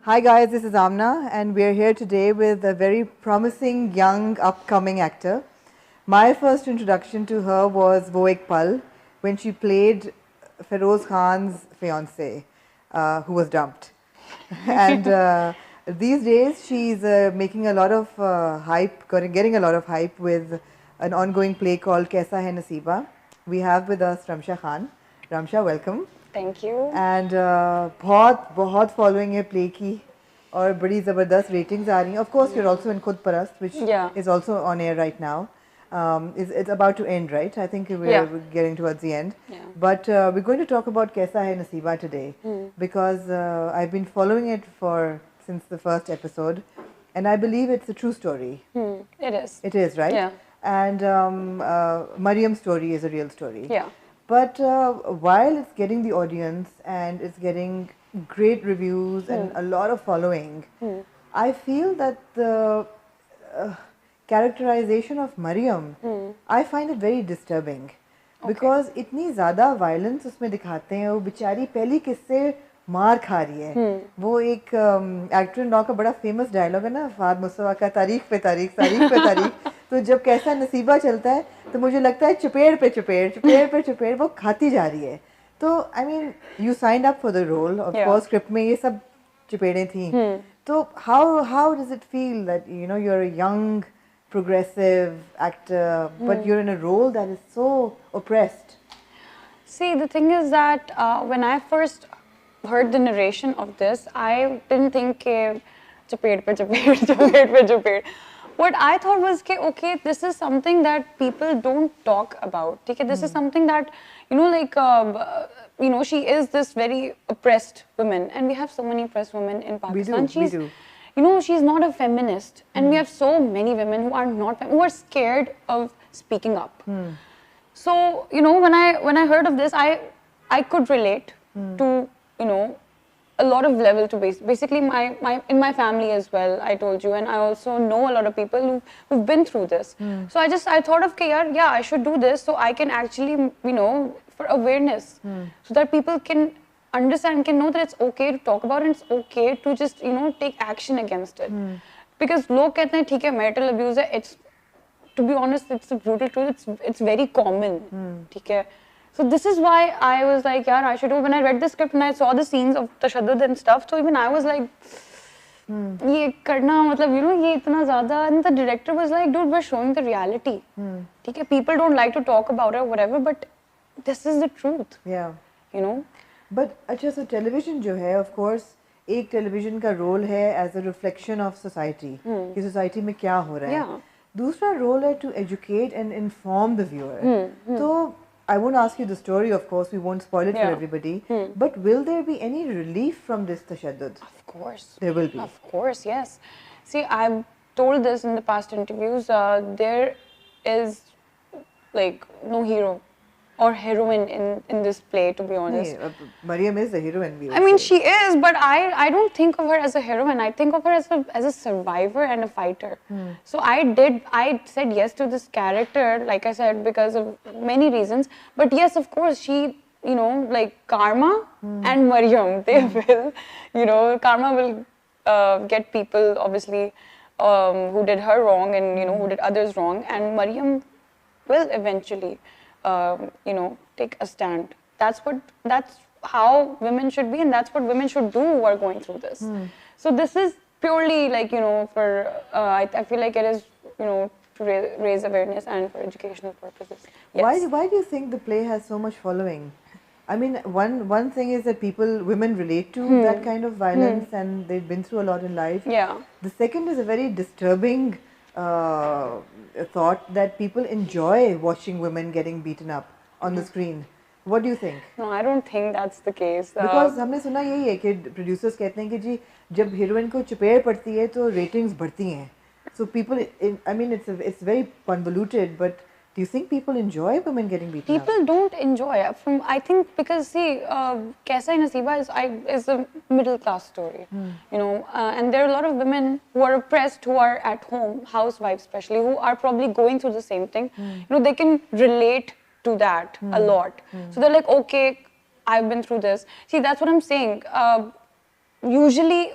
Hi guys, this is Amna and we're here today with a very promising young upcoming actor. My first introduction to her was Wo Ek Pal when she played Feroz Khan's fiance who was dumped. And these days she's making a lot of hype, getting a lot of hype with an ongoing play called Kaisa Hai Nasiba. We have with us Ramsha Khan. Ramsha, welcome. Thank you. And बहुत following है play की और बड़ी ज़बरदस्त ratings आ रही हैं. Of course, you're also in Khud Parast, which is also on air right now. It's about to end, right? I think we're getting towards the end. But we're going to talk about Kaisa Hai Nasiba today because I've been following it since the first episode, and I believe it's a true story. It is. It is, right? Yeah. And Mariam's story is a real story. Yeah. But while it's getting the audience and it's getting great reviews and a lot of following, I feel that the characterization of Mariam, I find it very disturbing. Because इतनी ज़्यादा violence उसमें दिखाते हैं, वो बेचारी पहली किससे मार खा रही है. वो एक एक्टर इन लॉ का बड़ा फेमस डायलॉग है ना, फाद मुस्तफा का तारीख पे तारीख. तो जब कैसा नसीबा चलता है तो मुझे लगता है चपेड़ पे चपेड़ वो खाती जा रही है. तो I mean you signed up for the role, of course script में ये सब चपेड़ें थी. तो how does it feel that you know you are a young progressive actor but you're in a role that is so oppressed? See, the thing is that when I first heard the narration of this, I didn't think chaped pe chaped. What I thought was okay, this is something that people don't talk about. Okay, this is something that she is this very oppressed woman, and we have so many oppressed women in Pakistan. We do. She's not a feminist, and we have so many women who are not who are scared of speaking up. So when I heard of this, I could relate to a lot of level to basically in my family as well. I told you, and I also know a lot of people who've been through this. So I thought of yeah, I should do this so I can actually for awareness, so that people can understand, can know that it's okay to talk about it, and it's okay to just take action against it. Because लोग कहते हैं ठीक है marital abuse है, it's, to be honest, it's a brutal truth, it's very common. ठीक है. So this is why I was like, yeah, I should do. When I read the script and I saw the scenes of tashaddud and stuff, so even I was like, ये करना मतलब ये इतना ज़्यादा, and the director was like, dude, we're showing the reality. ठीक है. People don't like to talk about it or whatever, but this is the truth. Yeah. But अच्छा, so television जो है, of course, एक television का role है as a reflection of society, कि society में क्या हो रहा है. दूसरा role है to educate and inform the viewer. So I won't ask you the story, of course, we won't spoil it for everybody. But will there be any relief from this tashaddud? Of course. There will be. Of course, yes. See, I've told this in the past interviews. There is like no hero or heroine in this play, to be honest. Mariam is the heroine. I mean, she is, but I don't think of her as a heroine. I think of her as a survivor and a fighter. So I said yes to this character, like I said, because of many reasons. But yes, of course, she, like Karma and Mariam, they will, Karma will get people, obviously, who did her wrong and, who did others wrong. And Mariam will eventually take a stand. That's how women should be, and that's what women should do who are going through this. So this is purely like for I feel like it is to raise awareness and for educational purposes. Yes. Why do you think the play has so much following? I mean, one thing is that women relate to that kind of violence and they've been through a lot in life. Yeah. The second is a very disturbing thought that people enjoy watching women getting beaten up on the screen. What do you think? No, I don't think that's the case. Because हमने सुना यही है कि producers कहते हैं कि जी जब heroine को चपेड़ पड़ती है तो ratings बढ़ती हैं. So people, I mean, it's very convoluted, but do you think people enjoy women getting beaten up? People don't enjoy. I think because see, Kaisa Hai Nasiba is a middle class story, and there are a lot of women who are oppressed, who are at home, housewives especially, who are probably going through the same thing. They can relate to that a lot. So they're like, okay, I've been through this. See, that's what I'm saying. Usually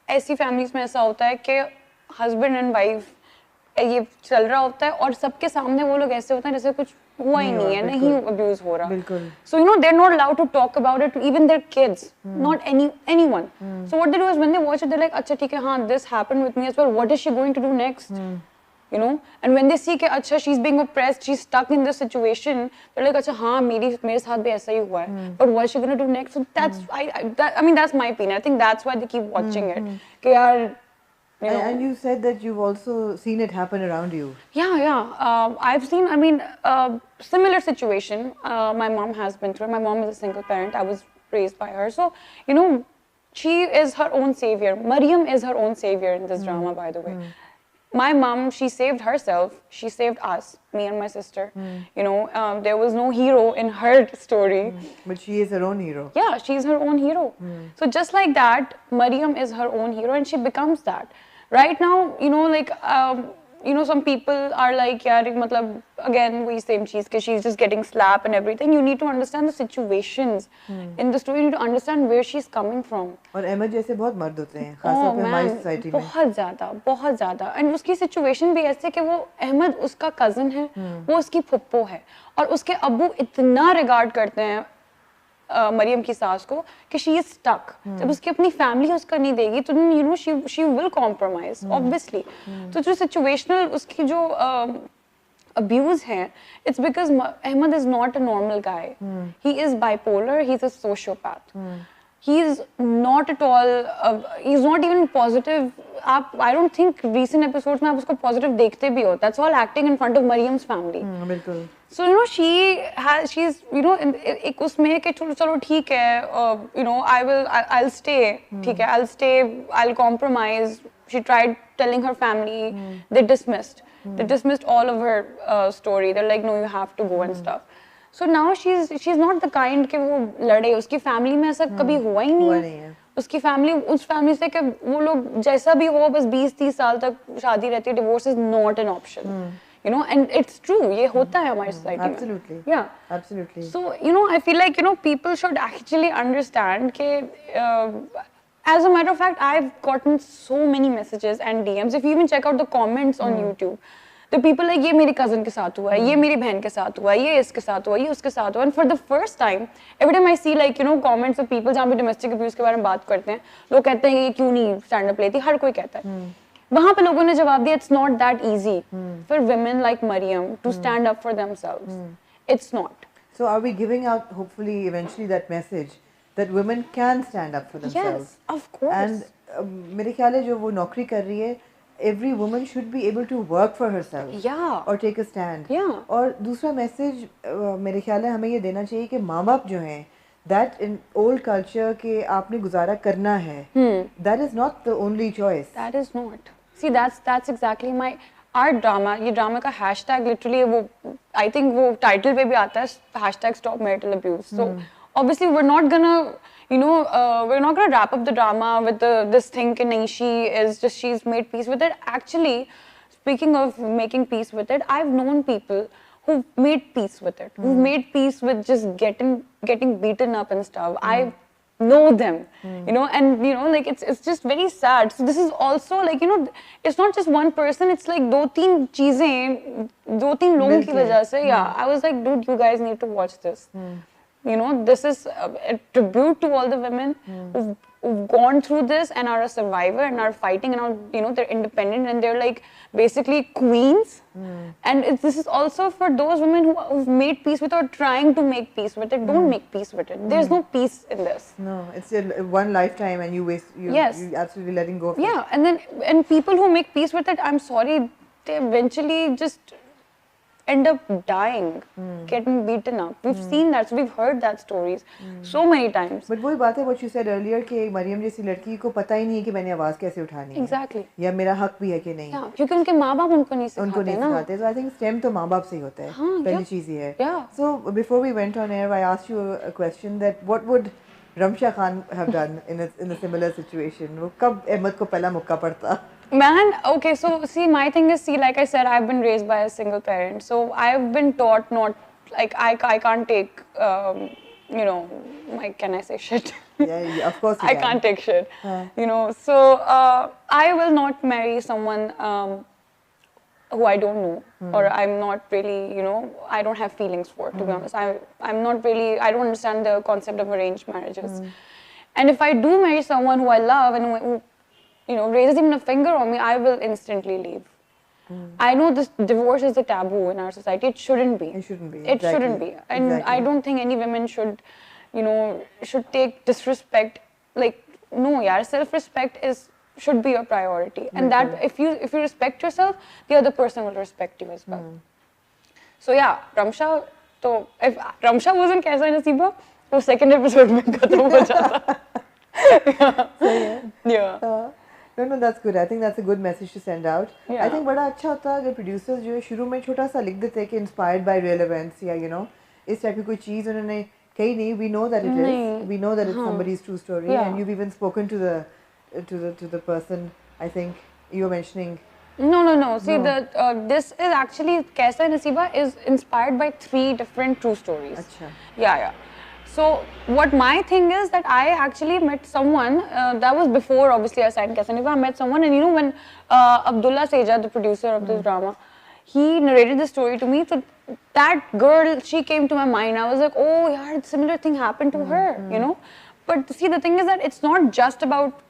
ऐसी families में ऐसा होता है कि husband and wife ये चल रहा होता है और सबके सामने वो लोग ऐसे होते हैं जैसे कुछ हुआ ही नहीं है, नहीं अब्यूज हो रहा. बिल्कुल. So you know they're not allowed to talk about it to even their kids, not anyone. So what they do is when they watch it, they're like, अच्छा ठीक है, हाँ, this happened with me as well. What is she going to do next? You know, and when they see कि अच्छा she's being oppressed, she's stuck in this situation, they're like, अच्छा हाँ, मेरे साथ भी ऐसा ही हुआ है. But what is she going to do next? So that's I mean that's my opinion. I think that's why they keep watching it. कि यार. You know, and you said that you've also seen it happen around you. Yeah. I've seen, I mean, similar situation. My mom has been through. My mom is a single parent. I was raised by her. So, you know, she is her own savior. Mariam is her own savior in this drama, by the way. My mom, she saved herself. She saved us, me and my sister. You know, there was no hero in her story. But she is her own hero. Yeah, she's her own hero. So just like that, Mariam is her own hero and she becomes that. Right now, you know, like, you know, some people are like, yaar, matlab, again, we same cheese, because she's just getting slapped and everything. You need to understand the situations in the story. You need to understand where she's coming from. और अहमद जैसे बहुत मर्द होते हैं, खासतौर पे हमारी society में. बहुत ज़्यादा. And उसकी situation भी ऐसे कि वो अहमद उसका cousin है, वो उसकी फुप्पो है, और उसके अब्बू इतना regard करते हैं मरियम की सास को कि she is stuck. जब उसकी अपनी family उसका नहीं देगी तो you know she will compromise obviously. तो जो situational उसकी जो abuse है, it's because Ahmed is not a normal guy. He is bipolar. He's a sociopath. He's not at all. He's not even positive. I don't think recent episodes में आप उसको positive देखते भी हो. That's all acting in front of Mariam's family. बिल्कुल. So you know she's you know एक उसमें कि चलो ठीक है, you know I'll stay, ठीक है, I'll stay, I'll compromise. She tried telling her family, they dismissed all of her story. They're like, no, you have to go and stuff. So now she's not the kind कि वो लड़े. उसकी family में ऐसा कभी हुआ ही नहीं है. उसकी family उस family से कि वो लोग जैसा भी हो बस 20-30 साल तक शादी रहती है. Divorce is not an option. You know, and it's true. ये होता है हमारी society में. Absolutely. Yeah. Absolutely. So you know, I feel like you know people should actually understand कि as a matter of fact, I've gotten so many messages and DMs. If you even check out the comments on YouTube, the people like ये मेरी cousin के साथ हुआ है, ये मेरी बहन के साथ हुआ है, ये इसके साथ हुआ है, ये उसके साथ हुआ है. And for the first time, every time I see like you know comments of people जहाँ पे domestic abuse के बारे में बात करते हैं, लोग कहते हैं कि ये क्यों नहीं stand up लेती, हर कोई कहता है. वहाँ पे लोगों ने जवाब दिया, it's not that easy for women like Mariam to stand up for themselves. It's not. So are we giving out hopefully eventually that message that women can stand up for themselves? Yes, of course. And मेरे ख्याल है जो वो नौकरी कर रही है, every woman should be able to work for herself. Yeah. Or take a stand. Yeah. और दूसरा मैसेज मेरे ख्याल है हमें ये देना चाहिए कि माँ बाप जो हैं, that in old culture के आपने गुजारा करना है, that is not the only choice. That is not. See, that's exactly my our drama. ये drama का hashtag literally वो I think वो title पे भी आता है hashtag stop marital abuse. So obviously we're not gonna you know we're not gonna wrap up the drama with this thing कि नहीं she's made peace with it. Actually, speaking of making peace with it, I've known people who've made peace with it. Who've made peace with just getting beaten up and stuff. I know them, you know, and you know, like it's just very sad. So this is also like you know, it's not just one person. It's like दो तीन चीजें, दो तीन लोगों की वजह से. Yeah, I was like, dude, you guys need to watch this. You know, this is a tribute to all the women who've gone through this and are a survivor and are fighting and are, you know, they're independent and they're like basically queens. And this is also for those women who've made peace with or trying to make peace with it. Don't make peace with it. There's no peace in this. No, it's one lifetime and you absolutely letting go of it. Yeah, and people who make peace with it, I'm sorry, they eventually just end up dying, getting beaten up. We've seen that, so we've heard that stories so many times. But वही बात है what you said earlier कि मरियम जैसी लड़की को पता ही नहीं है कि मैंने आवाज़ कैसे उठानी है. Exactly. या मेरा हक भी है कि नहीं. Yeah, क्योंकि उनके माँ बाप उनको नहीं सिखाते ना. So I think stem तो माँ बाप से ही होता है. पहली चीज़ ये है. Yeah. So before we went on air, I asked you a question that what would Ramsha Khan have done in a similar situation? वो कब अहमद को पहला मौका पड़ता? Man, okay, so see, my thing is, like I said, I've been raised by a single parent, so I've been taught not, like, I can't take, you know, can I say shit? Yeah, of course you I can. can't take shit. You know, so I will not marry someone who I don't know, or I'm not really, you know, I don't have feelings for. To be honest, I'm not really. I don't understand the concept of arranged marriages. And if I do marry someone who I love and who, you know, raises even a finger on me, I will instantly leave. I know this divorce is a taboo in our society. It shouldn't be. It shouldn't be. It shouldn't be. And I don't think any women should, you know, should take disrespect. Like, no, yaar, self-respect should be your priority. And that if you respect yourself, the other person will respect you as well. So yeah, Ramsha. So if Ramsha wasn't Kaisa Nasiba, तो second episode में खत्म हो जाता. Yeah. No, that's good. I think that's a good message to send out. Yeah. I think बड़ा अच्छा होता अगर producers जो है शुरू में छोटा सा लिख देते कि inspired by real events या you know इस टाइप की कोई चीज़ उन्होंने कही नहीं. We know that it is. We know that it's somebody's true story. Yeah. And you've even spoken to the person. I think you were mentioning. No. See, this is actually Kaisa Nasiba is inspired by 3 different true stories. Achha. Yeah. So what my thing is that I actually met someone that was before obviously I signed Kaisa Nasiba. I met someone, and you know when Abdullah Seja, the producer of this drama, he narrated the story to me. So that girl, she came to my mind. I was like, oh yeah, similar thing happened to her, you know. But see, the thing is that it's not just about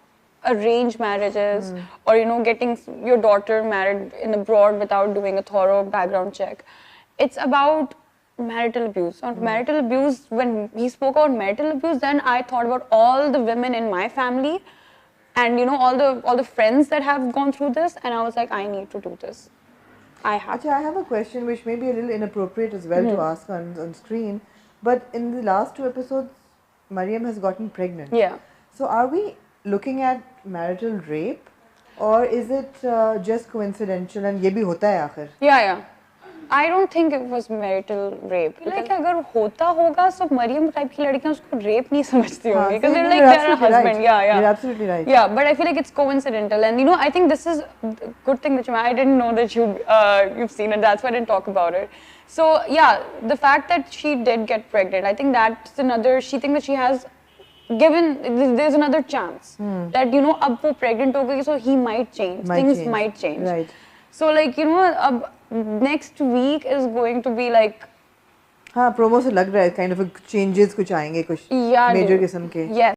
arranged marriages or you know getting your daughter married in abroad without doing a thorough background check. It's about marital abuse. On marital abuse, when he spoke about marital abuse, then I thought about all the women in my family and you know all the friends that have gone through this, and I was like, I need to do this. I have. Achha, I have a question which may be a little inappropriate as well to ask on screen, but in the last 2 episodes, Mariam has gotten pregnant. Yeah. So are we looking at marital rape, or is it just coincidental and ये भी होता है आखिर? Yeah. I don't think it was marital rape. Like अगर होता होगा so Maryam type की लड़कियां उसको rape नहीं समझती होंगी because they're like they're a husband. Right. Yeah. You're absolutely right. Yeah, but I feel like it's coincidental, and you know I think this is a good thing that I didn't know that you've seen it. That's why I didn't talk about it. So yeah, the fact that she did get pregnant, I think that's another. She thinks that she has given there's another chance that you know अब वो pregnant हो गई so he might change. Things might change. Right. So like you know next week is going to be like हाँ promo से लग रहा है kind of changes कुछ आएंगे कुछ major किस्म के. Yes.